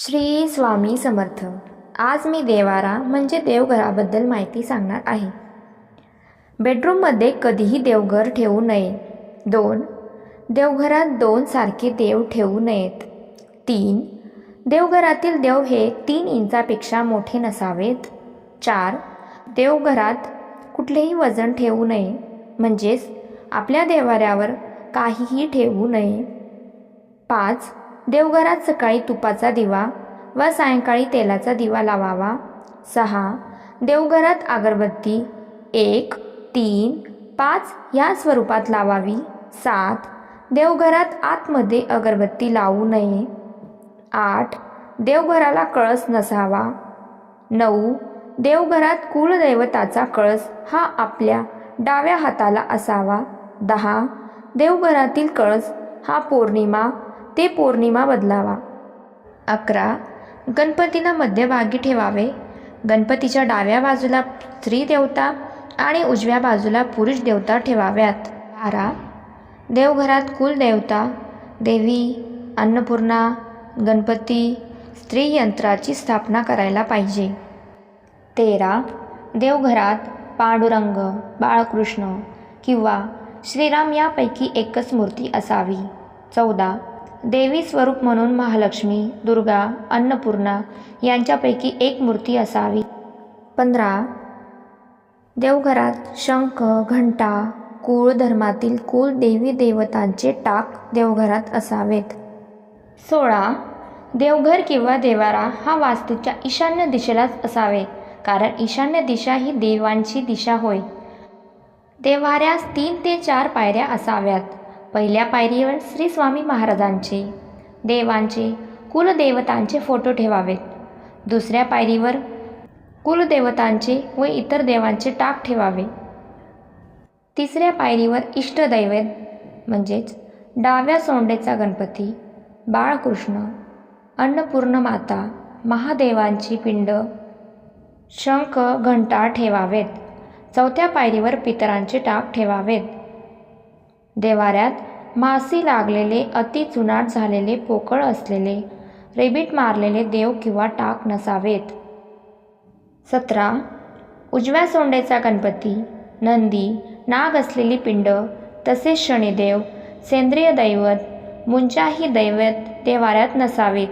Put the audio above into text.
श्री स्वामी समर्थ. आज मी देवारा म्हणजे देवघराबद्दल माहिती सांगणार आहे. बेडरूममध्ये कधीही देवघर ठेवू नये. 2. देवघरात 2 सारखे देव ठेवू नयेत. 3. देवघरातील देव हे 3 इंचापेक्षा मोठे नसावेत. 4. देवघरात कुठलेही वजन ठेवू नये, म्हणजेच आपल्या देवाऱ्यावर काहीही ठेवू नये. 5. देवघरात सकाळी तुपाचा दिवा व सायंकाळी तेलाचा दिवा लावावा. 6. देवघरात अगरबत्ती 1, 3, 5 या स्वरूपात लावावी. 7. देवघरात आतमध्ये अगरबत्ती लावू नये. 8. देवघराला कळस नसावा. 9. देवघरात कुलदैवताचा कळस हा आपल्या डाव्या हाताला असावा. 10. देवघरातील कळस हा पौर्णिमा ते पौर्णिमा बदलावा. 11. गणपतीला मध्यभागी ठेवावे. गणपतीच्या डाव्या बाजूला स्त्री देवता आणि उजव्या बाजूला पुरुष देवता ठेवाव्यात. 12. देवघरात कुलदेवता देवी, अन्नपूर्णा, गणपती, स्त्री यंत्राची स्थापना करायला पाहिजे. 13. देवघरात पांडुरंग, बाळकृष्ण किंवा श्रीराम यापैकी एकच मूर्ती असावी. 14. देवी स्वरूप म्हणून महालक्ष्मी, दुर्गा, अन्नपूर्णा यांच्यापैकी एक मूर्ती असावी. 15. देवघरात शंख, घंटा, कुळ धर्मातील कुल देवी देवतांचे टाक देवघरात असावेत. 16. देवघर किंवा देवारा हा वास्तूच्या ईशान्य दिशेलाच असावे, कारण ईशान्य दिशा ही देवांची दिशा होय. देव्हाऱ्यास 3 ते 4 पायऱ्या असाव्यात. पहिल्या पायरीवर श्री स्वामी महाराजांचे, देवांचे, कुलदेवतांचे फोटो ठेवावेत. दुसऱ्या पायरीवर कुलदेवतांचे व इतर देवांचे टाक ठेवावे. तिसऱ्या पायरीवर इष्टदैवत म्हणजेच डाव्या सोंडेचा गणपती, बाळकृष्ण, अन्नपूर्ण माता, महादेवांची पिंड, शंख, घंटा ठेवावेत. चौथ्या पायरीवर पितरांचे टाक ठेवावेत. देवाऱ्यात मासी लागलेले, अति जुनाट झालेले, पोकळ असलेले, रेबीट मारलेले देव किंवा टाक नसावेत. 17. उजव्या सोंडेचा गणपती, नंदी, नाग असलेली पिंड तसेच शनिदेव, सेंद्रिय दैवत, मुंचाही दैवत देवाऱ्यात नसावेत.